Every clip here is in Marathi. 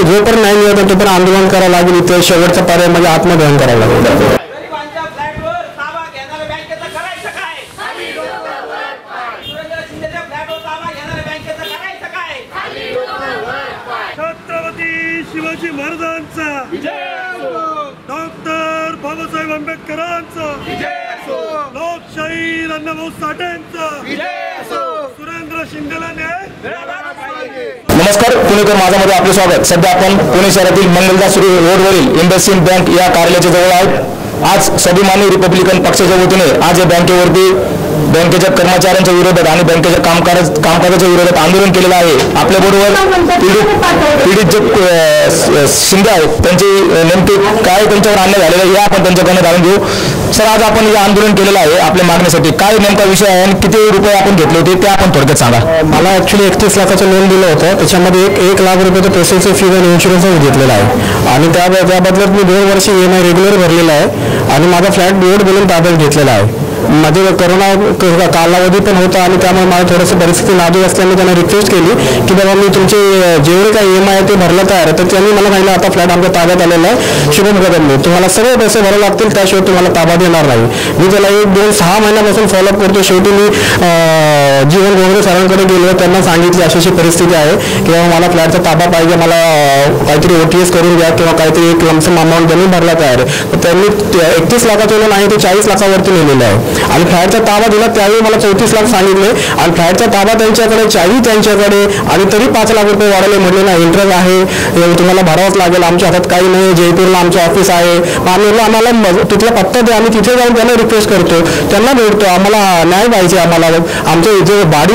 जोपर्यंत नाही मिळत तोपर्यंत आंदोलन करावं लागेल. इथे शेवटचा पर्याय म्हणजे आत्मदहन करावं लागेल. छत्रपती शिवाजी महाराजांचा डॉक्टर बाबासाहेब आंबेडकरांचा लोकशाही अण्णाभाऊ साठेंचा सुरेंद्र शिंदेला न्याय. नमस्कार, पुणेकर माझामध्ये आपले स्वागत. सध्या आपण पुणे शहरातील मंगलदास रोडवरील इंडसइंड बँक या कार्यालयाच्या जवळ आहोत. आज स्वाभिमानी रिपब्लिकन पक्षाच्या वतीने आज या बँकेवरती बँकेच्या कर्मचाऱ्यांच्या विरोधात आणि बँकेच्या कामकाजाच्या विरोधात आंदोलन केलेलं आहे. आपल्याबरोबर पीडित जे शिंदे आहेत त्यांची नेमके काय त्यांच्यावर अन्याय झालेला आहे हे आपण त्यांच्याकडनं जाणून घेऊ. सर, आज आपण हे आंदोलन केलेलं आहे आपल्या मागण्यासाठी, काय नेमका विषय आहे आणि किती रुपये आपण घेतले होते ते आपण थोडक्यात सांगा. मला ॲक्च्युली 31 लाखाचं लोन दिलं होतं. त्याच्यामध्ये एक लाख रुपये प्रोसेसचं फी आणि इन्शुरन्सच घेतलेला आहे आणि त्या बदल्यात मी 2 वर्ष EMI रेग्युलर भरलेला आहे आणि माझा फ्लॅट बोर्ड बोलून ताब्यात घेतलेला आहे. मध्ये कोरोना कालावधी पण होता आणि त्यामुळे मला थोडंसं परिस्थिती नाजूक असल्याने त्यांना रिक्वेस्ट केली की बाबा मी तुमचे जेवढे काही EMI आहे ते भरला तयार आहे. तर त्यांनी मला सांगितलं आता फ्लॅट आमच्या ताब्यात आलेला आहे, शुभम कदमने तुम्हाला सगळे पैसे भरावे लागतील, त्याशिवाय तुम्हाला ताबा देणार नाही. मी त्याला 1-2-6 महिन्यापासून फॉलोअप करतो. शेवटी मी जीवन गोगरे सरांकडे गेलो, त्यांना सांगितली अशी परिस्थिती आहे की बाबा मला फ्लॅटचा ताबा पाहिजे, मला काहीतरी OTS करून द्या किंवा काहीतरी एक लमसम अमाऊंट त्यांनी भरला तयार आहे. तर त्यांनी 31 लाखाचं लोन आहे ते 40 लाखावरती लिहिलेलं आहे आणि फ्लॅटचा ताबा दिला त्यावेळी मला 34 लाख सांगितले आणि फ्लॅटचा ताबा त्यांच्याकडे, चावी त्यांच्याकडे आणि तरी 5 लाख रुपये वाढवले. म्हटले ना इंटरेस्ट आहे तुम्हाला भरावंच लागेल, आमच्या हातात काही नाही, जयपूरला आमचं ऑफिस आहे. आम्हाला तिथला पत्ता द्या, आम्ही तिथे जाऊन त्यांना रिक्वेस्ट करतो, त्यांना भेटतो, आम्हाला न्याय पाहिजे. आम्हाला आमचे जे बाडी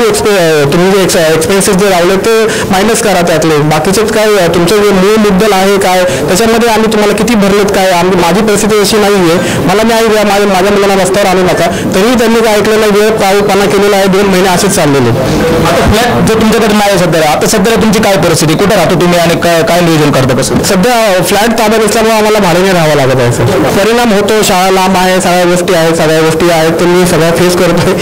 तुम्ही जे एक्सपेन्सेस जे लावले ते मायनस करा, त्यातले बाकीचेच काय तुमचं जे मूळ मुद्दल आहे काय त्याच्यामध्ये आम्ही तुम्हाला किती भरलेत काय, माझी परिस्थिती अशी नाही आहे, मला न्याय द्या, माझ्या मुलांना रस्त्यावर आणू नका. तरी त्यांनी काय ऐकलं नाही, वेळ पाऊलपणा केलेला आहे. 2 महिने असेच चाललेले. आता फ्लॅट जो तुमच्याकडे नाही सध्या, आता सध्याला तुमची काय परिस्थिती, कुठे राहतो तुम्ही आणि काय नियोजन करता कसं? सध्या फ्लॅट ताब्यात असल्यामुळे आम्हाला भाड्याने राहावं लागत आहे सर. परिणाम होतो, शाळा लांब आहे, सगळ्या गोष्टी आहेत तर मी सगळ्या फेस करतोय.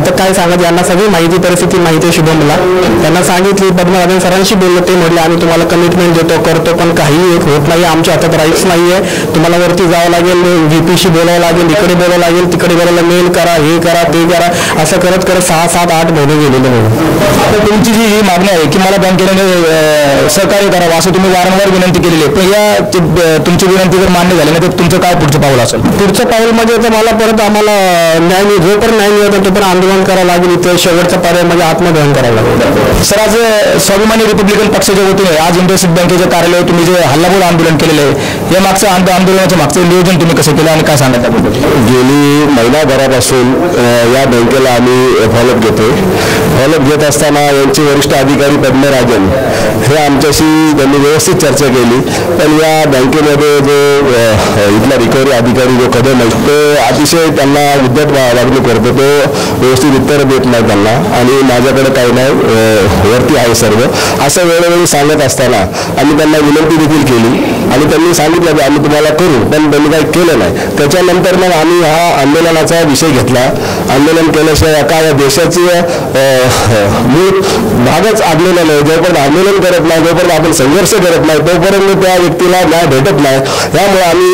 आता काय सांगत, यांना सगळी माहिती परिस्थिती माहिती आहे शुभमला. त्यांना सांगितली, पद्मनाभन सरांशी बोललो, ते म्हटले आम्ही तुम्हाला कमिटमेंट देतो करतो पण काही एक होत नाही, आमच्या हातात राईट्स नाही आहे, तुम्हाला वरती जावं लागेल, VPशी बोलावं लागेल, इकडे बोलावं लागेल, तिकडे बोलायला मेल करा, हे करा ते करा, असं करत 6-7-8 महिने गेलेले म्हणून. आता तुमची जी मागणी आहे की मला बँकेने सहकार्य करावं असं तुम्ही वारंवार विनंती केलेली आहे, पण या तुमची विनंती जर मान्य झाली नाही तर तुमचं काय पुढचं पाऊल असेल? पुढचं पाऊल म्हणजे तर मला परत आम्हाला जोपर्यंत नाही मिळत तोपर्यंत आंदोलन करावं लागेल. इथे शेवटचा पर्याय म्हणजे आत्मदहन करावं लागेल. सर, आज स्वाभिमानी रिपब्लिकन पक्षाच्या वतीने आज इंडसइंड बँकेच्या कार्यालयावर तुम्ही जे हल्लाबोल आंदोलन केलेलं आहे या मागचं आंदोलनाच्या मागचं नियोजन तुम्ही कसं केलं आणि काय सांगा त्याबद्दल? गेली महिनाभरापासून या बँकेला आम्ही फॉलोअप घेतो. फॉलोअप घेत असताना यांचे वरिष्ठ अधिकारी पद्मराजन हे आमच्याशी त्यांनी व्यवस्थित चर्चा केली, पण या बँकेमध्ये जो इथला रिकव्हरी अधिकारी जो कदम आहे तो अतिशय त्यांना उद्धट वागणूक करतो, तो व्यवस्थित उत्तर देत नाही त्यांना आणि माझ्याकडे काही नाही, वरती आहे सर्व असं वेळोवेळी सांगत असताना आम्ही त्यांना विनंती देखील केली आणि त्यांनी सांगितलं की आम्ही तुम्हाला करू, पण त्यांनी काही केलं नाही. त्याच्यानंतर मग आम्ही हा आंदोलनाचा विषय घेतला. आंदोलन केल्याशिवाय काय देशाची मूळ भागच आंदोलन आहे. जोपर्यंत आंदोलन करत नाही, जोपर्यंत आपण संघर्ष करत नाही तोपर्यंत त्या व्यक्तीला न्याय भेटत नाही. त्यामुळे आम्ही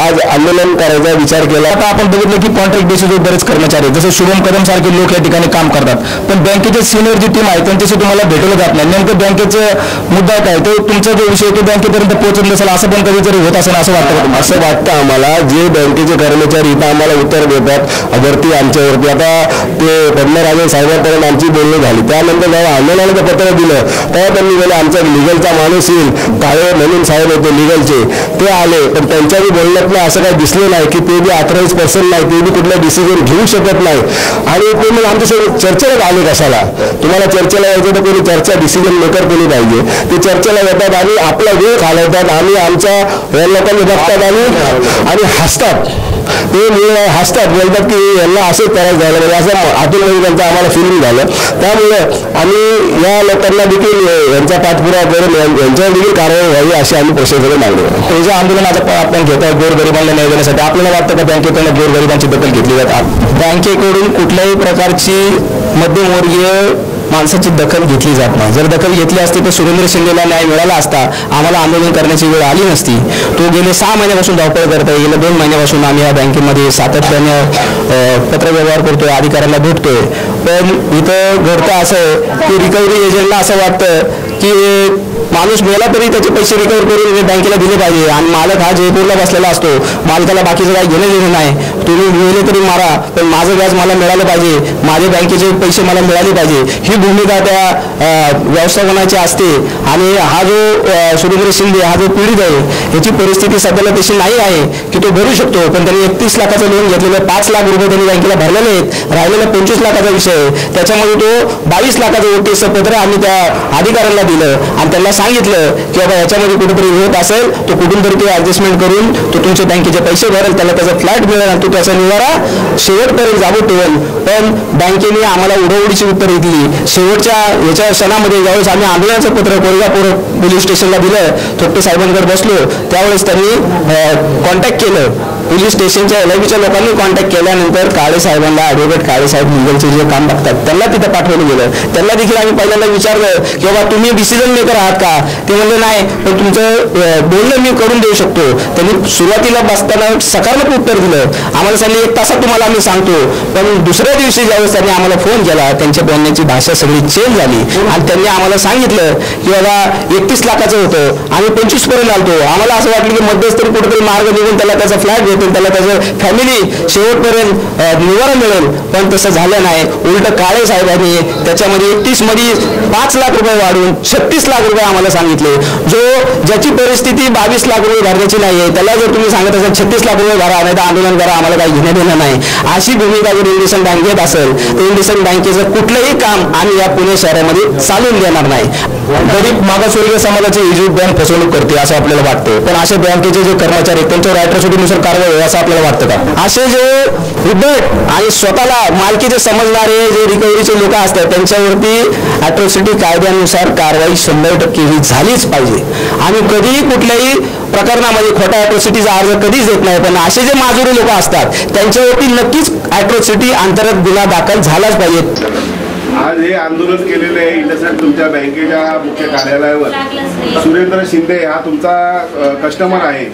आज आंदोलन करायचा विचार केला. आता आपण बघितलं की कॉन्ट्रॅक्ट बेसिसवर बरेच कर्मचारी जसं शुभम कदम सारखे लोक या ठिकाणी काम करतात, पण बँकेचे सिनियर जी टीम आहे त्यांच्याशी तुम्हाला भेटवलं जात नाही. नेमकं बँकेचं मुद्दा काय, तो तुमचा जो विषय तो बँकेपर्यंत पोहोचत नसेल असं पण कधीतरी होत असेल असं वाटतं? असं वाटतं आम्हाला. जे बँकेचे कर्मचारी इथं आम्हाला उत्तर देतात वरती आमच्यावरती, आता ते पद्मराजन साहेबांपर्यंत आमची बोलणी झाली. त्यानंतर जेव्हा आंदोलनाचं पत्र दिलं तेव्हा त्यांनी गेलं आमचा लिगलचा माणूस येईल, काळे म्हणून साहेब होते लिगलचे, ते आले, पण त्यांच्याही बोलण्यात असं काही दिसलं नाही की ते बी ऑथराइज पर्सन नाही, ते बी कुठला डिसिजन घेऊ शकत नाही. आणि ते मग आमच्यासोबत चर्चेला आले. कशाला तुम्हाला चर्चेला यायचं तर कोणी चर्चा डिसिजन मेकर कोणी पाहिजे, ते चर्चेला येतात आणि आपला वेळ घालवतात आणि आमच्या लोकांनी बघतात आणि हसतात. ते हसतात, बोलतात की यांना असंच करायचं झालं म्हणजे असं आतून त्यांचं आम्हाला फिलिंग झालं. त्यामुळे आम्ही या लोकांना देखील यांचा पाठपुरावा करून यांच्यावर देखील कारवाई व्हावी अशी आम्ही प्रशासनाकडे मागणी करतो. हे जे आंदोलन आता आपण घेत आहे गोरगरिबांना न्याय देण्यासाठी, आपल्याला वाटतं का बँकेकडून गोरगरिबांची दखल घेतली जाते? बँकेकडून कुठल्याही प्रकारची मध्यमवर्गीय माणसाची दखल घेतली जात नाही. जर दखल घेतली असती तर सुरेंद्र शिंदेला न्याय मिळाला असता, आम्हाला आंदोलन करण्याची वेळ आली नसती. तो गेले 6 महिन्यापासून धावपळ करत आहे. गेल्या 2 महिन्यापासून आम्ही या बँकेमध्ये सातत्याने पत्रव्यवहार करतोय, अधिकाऱ्याला भेटतोय. पण इथं घडतं असं की रिकव्हरी एजंटला असं वाटतं की माणूस मेला तरी त्याचे पैसे रिकव्हर करून बँकेला दिले पाहिजे, आणि मालक हा जयपूरला बसलेला असतो. मालकाला बाकीचं काही घेणं देणं नाही. तुम्ही मिळले तरी मारा, पण माझं व्याज मला मिळालं पाहिजे, माझे बँकेचे पैसे मला मिळाले पाहिजे, ही भूमिका त्या व्यवस्थापनाची असते. आणि हा जो सुरेंद्र शिंदे हा जो पीडित आहे, याची परिस्थिती सध्याला तशी नाही आहे की तो भरू शकतो. पण त्यांनी 31 लाखाचं लोन घेतलेलं, 5 लाख रुपये त्यांनी बँकेला भरलेले आहेत. राहिलेला 25 लाखाचा विषय आहे. त्याच्यामध्ये तो 22 लाखाचं OTS पत्र आम्ही त्या अधिकाऱ्यांना दिलं आणि त्यांना सांगितलं की बाबा याच्यामध्ये कुठेतरी होत असेल तो कुठून तरी ते ॲडजस्टमेंट करून तो तुमचे बँकेचे पैसे भरेल, त्याला त्याचा फ्लॅट मिळेल आणि तो त्याचा निवारा शेवटपर्यंत जाऊ ठेवेल. पण बँकेने आम्हाला उडवडीची उत्तरं दिली. शेवटच्या याच्या क्षणामध्ये ज्यावेळेस आम्ही आंदोलनाचं पत्र कोल्हापूर पोलीस स्टेशनला दिलं, थोपटे साहेबांकडे बसलो, त्यावेळेस त्यांनी कॉन्टॅक्ट केलं. पोलीस स्टेशनच्या LIBच्या लोकांनी कॉन्टॅक्ट केल्यानंतर काळे साहेबांना, ॲडव्होकेट काळे साहेब लिगलचे जे काम बघतात त्यांना तिथं पाठवलं गेलं. त्यांना देखील आम्ही पहिल्यांदा विचारलं की बाबा तुम्ही डिसिजन मेकर आहात का? ते म्हणले नाही, पण तुमचं बोलणं मी करून देऊ शकतो. त्यांनी सुरुवातीला बसताना सकारात्मक उत्तर दिलं. आम्हाला सांगितलं 1 तासात तुम्हाला आम्ही सांगतो. पण दुसऱ्या दिवशी ज्यावेळेस त्यांनी आम्हाला फोन केला, त्यांच्या बोलण्याची भाषा सगळी चेंज झाली आणि त्यांनी आम्हाला सांगितलं की बाबा 31 लाखाचं होतं, आम्ही 25 पर्यंत आलतो. आम्हाला असं वाटलं की मध्यस्थरी कुठेतरी मार्ग निघून त्याला त्याचा फ्लॅट भेटेल, त्याला त्याचं फॅमिली शेवटपर्यंत निवारा मिळेल. पण तसं झालं नाही. उलट काळे साहेबांनी त्याच्यामध्ये 31 मध्ये 5 लाख रुपये वाढवून 36 लाख रुपये आम्हाला सांगितले. ज्याची परिस्थिती 22 लाख रुपये भरण्याची नाही आहे, त्याला जर तुम्ही सांगत असाल 36 लाख रुपये भरा, नाही तर आंदोलन करा, आम्हाला काही घेणं देणं नाही, अशी भूमिका जर इंडियन बँक घेत असेल तर इंडियन बँकेचं कुठलंही काम आम्ही या पुणे शहरामध्ये चालून देणार नाही. गरीब मागासवर्गीय समाजाची ही बँक फसवणूक करते असं आपल्याला वाटतं. पण अशा बँकेचे जे कर्मचारी त्यांच्यावर ॲट्रॉसिटीनुसार कारवाई होईल असं आपल्याला वाटतं का? असे जे उद्धट आणि स्वतःला मालकीचे समजणारे जे रिकव्हरीचे लोक असतात त्यांच्यावरती ॲट्रॉसिटी कायद्यानुसार कारवाई 100% ही झालीच पाहिजे. आम्ही कधीही कुठल्याही प्रकरणामध्ये खोट्या ॲट्रॉसिटीचा अर्ज कधीच देत नाही. पण असे जे माजुरी लोक असतात त्यांच्यावरती नक्कीच ॲट्रॉसिटी अंतर्गत गुन्हा दाखल झालाच पाहिजे. आज हे आंदोलन केलेलं आहे इंडसइंड तुमच्या बँकेच्या मुख्य कार्यालयावर. सुरेंद्र शिंदे हा तुमचा कस्टमर आहे.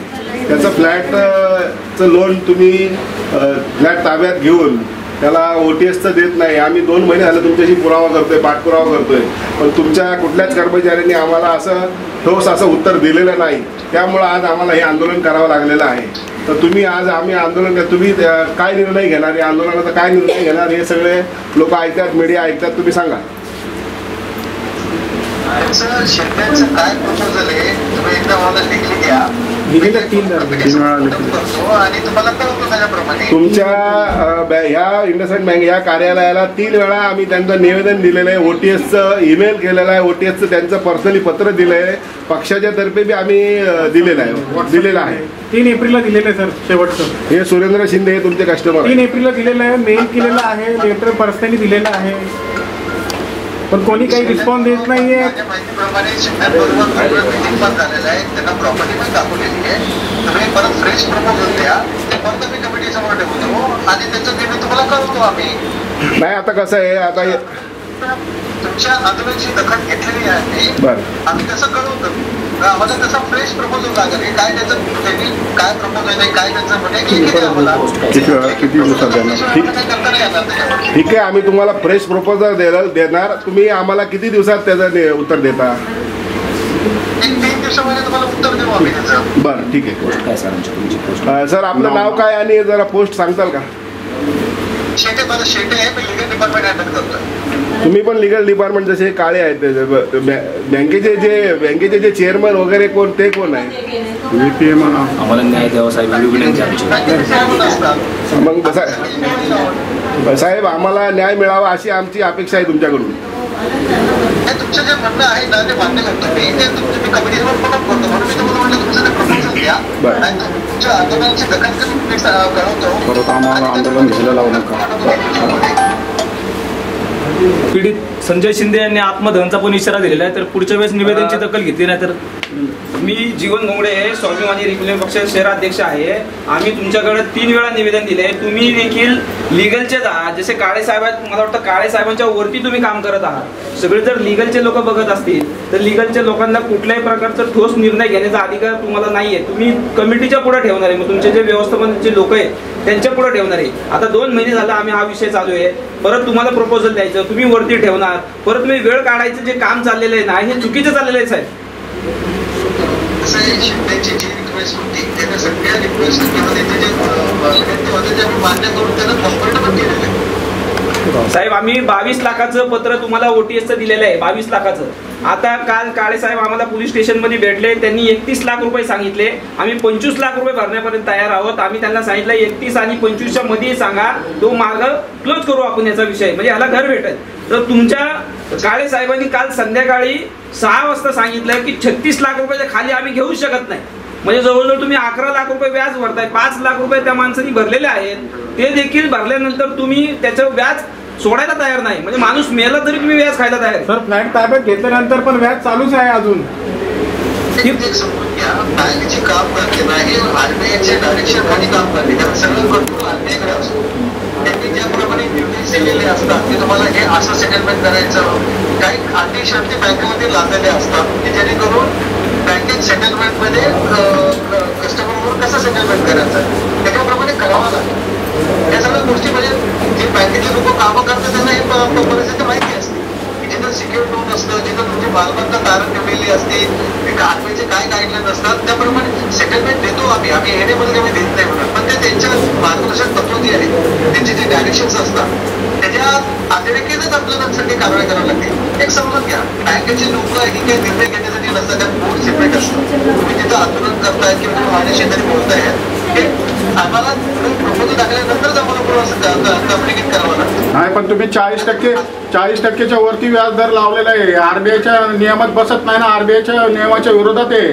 त्याचं फ्लॅटचं लोन तुम्ही फ्लॅट ताब्यात घेऊन त्याला OTSचं देत नाही. आम्ही 2 महिने झाले तुमच्याशी पुरावा करतोय, पाठपुरावा करतोय, पण तुमच्या कुठल्याच कर्मचाऱ्यांनी आम्हाला असं ठोस असं उत्तर दिलेलं नाही. त्यामुळं आज आम्हाला हे आंदोलन करावं लागलेलं आहे. तर तुम्ही आज आम्ही आंदोलन तुम्ही काय निर्णय घेणार, या आंदोलनाचा काय निर्णय घेणार, हे सगळे लोक ऐकतात, मीडिया ऐकतात, तुम्ही सांगा. शेतकऱ्यांचं काय प्रपोजल आहे तुम्ही एकदा मला लिखली द्या, आणि तुम्हाला कळवतो त्याच्याप्रमाणे. तुमच्या ह्या इंडसइंड बँक या कार्यालयाला 3 वेळा आम्ही त्यांचं निवेदन दिलेलं आहे. OTSचं ईमेल केलेलं आहे, OTSचं त्यांचं पर्सनली पत्र दिलं आहे, पक्षाच्या तर्फे बी आम्ही दिलेलं आहे. 3 एप्रिलला दिलेलं आहे सर शेवटचं. हे सुरेंद्र शिंदे हे तुमचे कस्टमर 3 एप्रिलला दिलेलं आहे, मेल केलेला आहे, लेटर पर्सनली दिलेलं आहे, पण कोणी काही रिस्पॉन्स देत नाहीये. माझ्या माहितीप्रमाणे शिंद्यांबरोबर मीटिंग पण झालेलं आहे, त्यांना प्रॉपर्टी पण दाखवलेली आहे. तुम्ही परत फ्रेश प्रपोजल द्या, ते परत मी कमिटी समोर ठेवतो आणि त्याचा निर्णय तुम्हाला कळवतो आम्ही. नाही आता कसं आहे, आता तुमच्या आंदोलनाची दखल घेतलेली आहे. बरं, आम्ही तसं कळवतो. आम्हाला तसा फ्रेश प्रपोजल लागेल. काय त्याचं त्यांनी काय प्रपोजल आहे, काय त्याचं म्हणजे किती आम्हाला किती दिवसात देणार? ठीक आहे, आम्ही तुम्हाला फ्रेश प्रपोजल देणार. तुम्ही आम्हाला किती दिवसात त्याचं उत्तर देता? 3 दिवसामध्ये तुम्हाला उत्तर देऊ आम्ही त्याचं. बरं ठीक आहे. सर आपलं नाव काय आणि जरा पोस्ट सांगताल का? शेटे, माझं शेटे आहे, मी लिगल डिपार्टमेंट हँडल करतो. तुम्ही पण लिगल डिपार्टमेंट जसे काळे आहेत बँकेचे जे चेअरमन वगैरे कोण, ते कोण आहे? आम्हाला न्याय द्यावा साहेब. मग साहेब आम्हाला न्याय मिळावा अशी आमची अपेक्षा आहे तुमच्याकडून. तुमचं जे म्हणणं आहे ना ते मान्य करतो मी. ते तुम्ही कमिटीवर फॉलो करतो म्हणून मी तुम्हाला म्हटलं तुमचं ते प्रपोजल द्या आणि तुमच्या आंदोलनाची दखल करून कळवतो. परत आम्हाला आंदोलन घ्यायला लावू नका. पीडित संजय शिंदे यांनी आत्मदहनचा पण इशारा दिलेला आहे. तर पुढच्या वेळेस निवेदनची दखल घेतली नाही तर मी जीवन घोंगडे स्वाभिमानी रिपब्लिकन पक्षाचे शहराध्यक्ष आहे. आम्ही तुमच्याकडे 3 वेळा निवेदन दिले. तुम्ही देखील लिगलचेच आहात. जसे काळे साहेब आहेत, मला वाटतं काळे साहेबांच्या वरती तुम्ही काम करत आहात. सगळे जर लिगलचे लोक बघत असतील तर लिगलच्या लोकांना कुठल्याही प्रकारचा ठोस निर्णय घेण्याचा अधिकार तुम्हाला नाही आहे. तुम्ही कमिटीच्या पुढे ठेवणार आहे, मग तुमचे जे व्यवस्थापनाचे लोक आहेत त्यांच्या पुढे ठेवणार आहे. आता 2 महिने झाला आम्ही हा विषय चालू आहे. परत तुम्हाला प्रपोजल द्यायचं, तुम्ही वरती ठेवणार, परत तुम्ही वेळ काढायचं. जे काम चाललेलं आहे ना हे चुकीचं चाललेलं आहे साहेब. शिंदेची जी रिक्वेस्ट होती त्याने सगळ्या रिक्वेस्ट किंवा त्यांचे जे होते ते आम्ही मान्य करून त्यांना कम्फर्टेबल केलेलं आहे. साहेब आम्ही 22 लाखाचं पत्र तुम्हाला OTSचं दिलेलं आहे. 22 लाखाचं. आता काल काळे साहेब आम्हाला पोलीस स्टेशनमध्ये भेटले. त्यांनी 31 लाख रुपये सांगितले. आम्ही 25 लाख रुपये भरण्यापर्यंत तयार आहोत. आम्ही त्यांना सांगितलं 31 आणि 25च्या मध्ये सांगा, तो मार्ग क्लोज करू आपण याचा विषय, म्हणजे ह्याला घर भेटेल. तर तुमच्या काळे साहेबांनी काल संध्याकाळी 6 वाजता सांगितलं की 36 लाख रुपयाच्या खाली आम्ही घेऊ शकत नाही. म्हणजे जवळजवळ तुम्ही 11 लाख रुपये व्याज भरताय. 5 लाख रुपये त्या माणसाने भरलेले आहेत. ते देखील भरल्यानंतर तुम्ही त्याचं व्याज सोडायला तयार नाही. म्हणजे माणूस मेला तरी तुम्ही व्याज खायला तयार. सर फ्लॅट ताब्यात घेतल्यानंतर पण व्याज चालूच आहे अजून. समजून घ्या, बँकेची काम करते नाही, RBIच्या डायरेक्शन खाली काम करते. कारण सगळं कंट्रोल RBIकडे असतो. त्यांनी ज्याप्रमाणे निर्देश दिलेले असतात की तुम्हाला हे असं सेटलमेंट करायचं, काही अटी शर्ती बँकेमध्ये लादलेले असतात की जेणेकरून बँकेत सेटलमेंटमध्ये कस्टमरवर कसं सेटलमेंट करायचं त्याच्याप्रमाणे करावं लागतं. या सगळ्या गोष्टी म्हणजे जे बँकेचे लोक कामं करतात त्यांना हे परिस्थिती माहिती असते की जिथं सिक्युअर लोन असतं, जिथं तुमची मालमत्ता तारण ठेवलेली असते, RBIचे काय गाईडलाईन असतात त्याप्रमाणे सेटलमेंट देतो आम्ही. हे म्हणजे आम्ही देत नाही म्हणून, पण ते त्यांच्या मार्गदर्शक तत्व जी आहेत, त्यांचे जे डायरेक्शन्स असतात त्याच्या अतिरेकीनेच आपल्याला सगळी कारवाई करावी लागते. एक समजून घ्या, बँकेचे लोक ही काही निर्णय घेण्यासाठी नसतात, त्यात बोर्ड सेपरेट असतं. तुम्ही तिथं आंदोलन करताय किंवा तुम्ही माझ्याशी तरी बोलताय, आम्हाला प्रपोजल टाकल्यानंतरच आम्हाला कम्युनिकेट करावं लागतं. नाही, पण तुम्ही 40%च्या वरती व्याज दर लावलेला आहे. RBIच्या नियमात बसत नाही ना, RBIच्या नियमाच्या विरोधात आहे.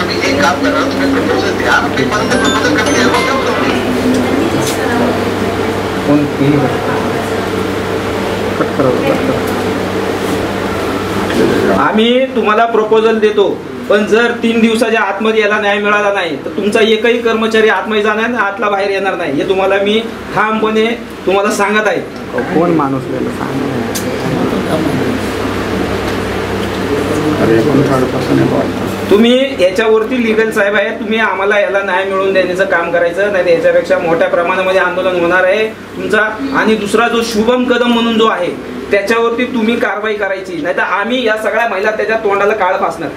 तुम्ही हे काम करा, तुम्ही प्रपोजल द्या, मी परत प्रपोजल कमी द्यायला आम्ही तुम्हाला प्रपोजल देतो, पण जर 3 दिवसाच्या आतमध्ये याला न्याय मिळाला नाही तर तुमचा एकही कर्मचारी आतमध्ये जाणार नाही, आतला बाहेर येणार नाही. हे तुम्हाला मी ठामपणे तुम्हाला सांगत आहे. कोण माणूस तुम्ही याच्यावरती लिगल साहेब आहे, तुम्ही आम्हाला याला न्याय मिळवून देण्याचं काम करायचं, नाही तर याच्यापेक्षा मोठ्या प्रमाणामध्ये आंदोलन होणार आहे तुमचा. आणि दुसरा जो शुभम कदम म्हणून जो आहे त्याच्यावरती तुम्ही कारवाई करायची, नाही तर आम्ही या सगळ्या महिला त्याच्या तोंडाला काळ फासणार.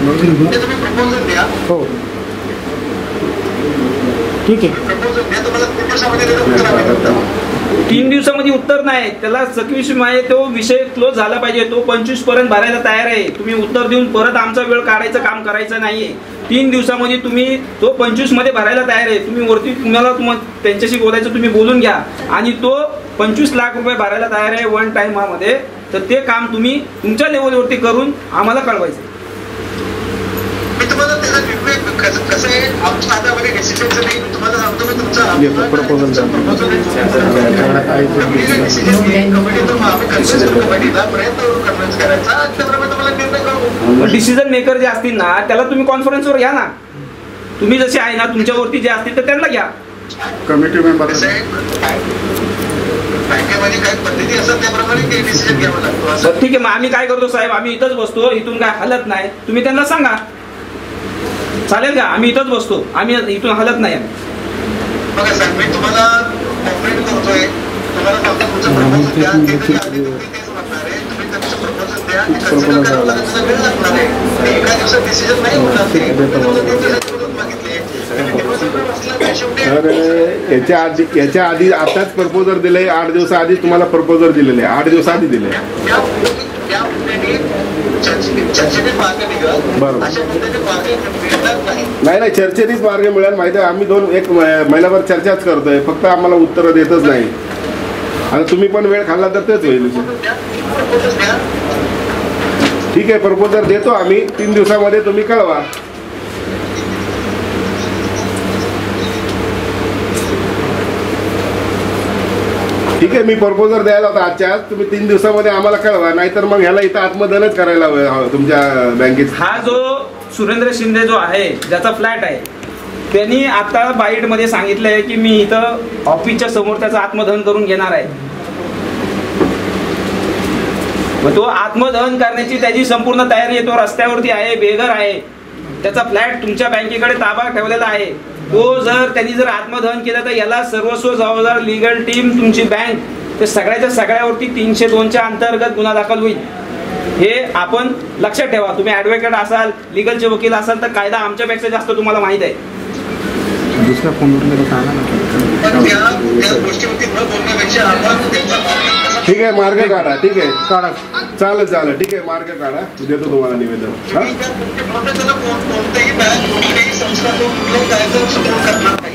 तुम्ही प्रपोजल द्या. हो ठीक आहे. प्रपोजल द्या, तुम्हाला 3 दिवसामध्ये त्याचं उत्तर आम्ही देतो. 3 दिवसामध्ये उत्तर नाही, त्याला 21 आहे, तो विषय क्लोज झाला पाहिजे. तो 25 पर्यंत भरायला तयार आहे. तुम्ही उत्तर देऊन परत आमचा वेळ काढायचं काम करायचं नाहीये. 3 दिवसामध्ये तुम्ही तो 25 मध्ये भरायला तयार आहे. तुम्ही वरती तुम्हाला त्यांच्याशी बोलायचं, तुम्ही बोलून घ्या. आणि तो 25 लाख रुपये भरायला तयार आहे 1 टाइममध्ये. तर ते काम तुम्ही तुमच्या लेवलवरती करून आम्हाला कळवायचं. मी तुम्हाला त्याचा निर्णय कसं आहे, आमच्या हातामध्ये डिसिजनचं नाही. तुम्हाला सांगतो मी तुमचा प्रपोजल डिसिजन मेकर जे असतील ना त्याला तुम्ही कॉन्फरन्सवर घ्या ना. तुम्ही जसे आहे ना तुमच्यावरती जे असतील तर त्यांना घ्या. कमिटी मेंबर बँकेमध्ये काही पद्धती असतात त्याप्रमाणे डिसिजन घ्यावं लागतो. ठीक आहे, मग आम्ही काय करतो साहेब, आम्ही इथंच बसतो, इथून काय हलत नाही. तुम्ही त्यांना सांगा, चालेल का? आम्ही इथंच बसतो, आम्ही इथून हलत नाही. बघा साहेब, मी तुम्हाला कॉम्प्लेंट करतोय, तुम्हाला फक्त तुमचं प्रपोजल द्या. तेच म्हणणार आहे, तुम्ही तुमचं प्रपोजल द्या, ते कन्सिडर करावं लागेल, त्याला वेळ लागणार आहे. एका दिवसात डिसिजन नाही होणार. ते मागितले याच्या आधी आताच प्रपोजल दिले. 8 दिवसाआधी तुम्हाला प्रपोजल दिलेले, 8 दिवसाआधी दिले. नाही चर्चेनेच मार्ग मिळेल. माहिती आहे, आम्ही 1 महिन्याभर चर्चाच करतोय, फक्त आम्हाला उत्तर देतच नाही. आणि तुम्ही पण वेळ खाल्ला तर तेच होईल. ठीक आहे, प्रपोजल देतो आम्ही. 3 दिवसामध्ये तुम्ही कळवा. ठीक आहे, मी प्रपोजल द्यायला होता आजच्या आज. तुम्ही 3 दिवसामध्ये आम्हाला कळवा, नाहीतर मग ह्याला इथं आत्मदहनच करायला हवं तुमच्या बँकेत. हा जो सुरेंद्र शिंदे जो आहे, ज्याचा फ्लॅट आहे, त्यांनी आता बाईटमध्ये सांगितलंय की मी इथं ऑफिसच्या समोर त्याचं आत्मदहन करून घेणार आहे. मग तो आत्मदहन करण्याची त्याची संपूर्ण तयारी आहे. तो रस्त्यावरती आहे, बेघर आहे, त्याचा फ्लॅट तुमच्या बँकेकडे ताबा ठेवलेला आहे. तो त्यांनी जर आत्मदहन केलं तर याला सर्वस्व जबाबदार लीगल टीम, तुमची बँक, ते सगळ्याच्या सगळ्यावरती 302च्या अंतर्गत गुन्हा दाखल होईल. हे आपण लक्षात ठेवा. तुम्ही ॲडव्होकेट असाल, लिगलचे वकील असाल तर कायदा आमच्यापेक्षा जास्त तुम्हाला माहीत आहे. दुसऱ्या फोनवर सांगा ना. त्या गोष्टीवरती न बोलण्यापेक्षा आपण त्यांचा ठीक आहे, मार्ग काढा. ठीक आहे, काढा. चालेल. ठीक आहे, मार्ग काढा. देतो तुम्हाला निवेदन. कोणत्याही बँक, कोणत्याही संस्था तो कुठल्याही कायदा सपोर्ट करणार नाही.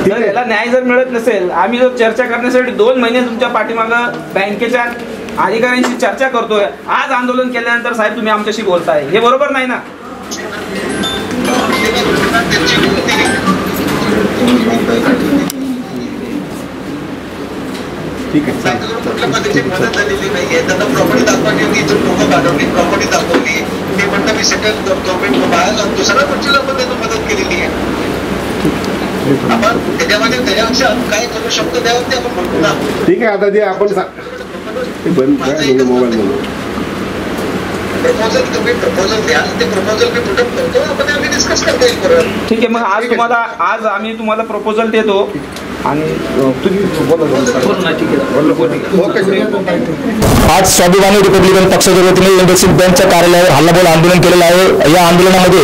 जर याला न्याय जर मिळत नसेल, आम्ही जर चर्चा करण्यासाठी 2 महिने तुमच्या पाठीमागं बँकेच्या अधिकाऱ्यांशी चर्चा करतोय, आज आंदोलन केल्यानंतर साहेब तुम्ही आमच्याशी बोलताय, हे बरोबर नाही ना. ठीक आहे, कुठल्या पद्धतीची मदत झालेली नाहीये. त्यांना प्रॉपर्टी दाखवली होती, इथून लोकं काढवली, प्रॉपर्टी दाखवली, मी म्हणतं मी सेटल करतो, मी बाहेर आणतो, सगळ्या गोष्टीला पण त्यांना मदत केलेली आहे. आपण त्याच्यापेक्षा काय करू शकतो त्यावरती आपण बोलतो ना. ठीक आहे. आता जे आपण बंद काय मोबाईल म्हणून प्रपोजल तुम्ही प्रपोजल द्या, ते प्रपोजल मी पुटअप करतो, आपण आम्ही डिस्कस करता येईल परत. ठीक आहे, मग आज आम्ही तुम्हाला प्रपोजल देतो आणि तुम्ही आज स्वाभिमानी रिपब्लिकन पक्षाच्या वतीने इंडस्ट्रियल बँकच्या कार्यालयावर हल्लाबोल आंदोलन केलेलं आहे. या आंदोलनामध्ये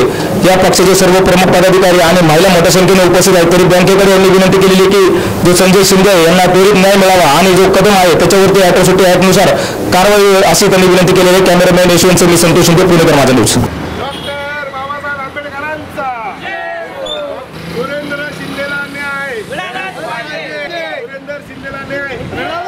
या पक्षाचे सर्व प्रमुख पदाधिकारी आणि महिला मोठ्या संख्येने उपस्थित आहेत. तरी बँकेकडे यांनी विनंती केलेली की जो संजय शिंदे यांना त्वरित न्याय मिळावा आणि जो कदम आहे त्याच्यावरती अॅट्रॉसिटी ॲक्टनुसार कारवाई अशी त्यांनी विनंती केलेली आहे. कॅमेरामॅन यशवंत मी संतोष शिंदे, पुणेकर माझा न्यूज. डॉक्टर बाबासाहेब आंबेडकरांचा सुरेंद्र शिंदेला न्याय, सुरेंद्र शिंदेला न्याय.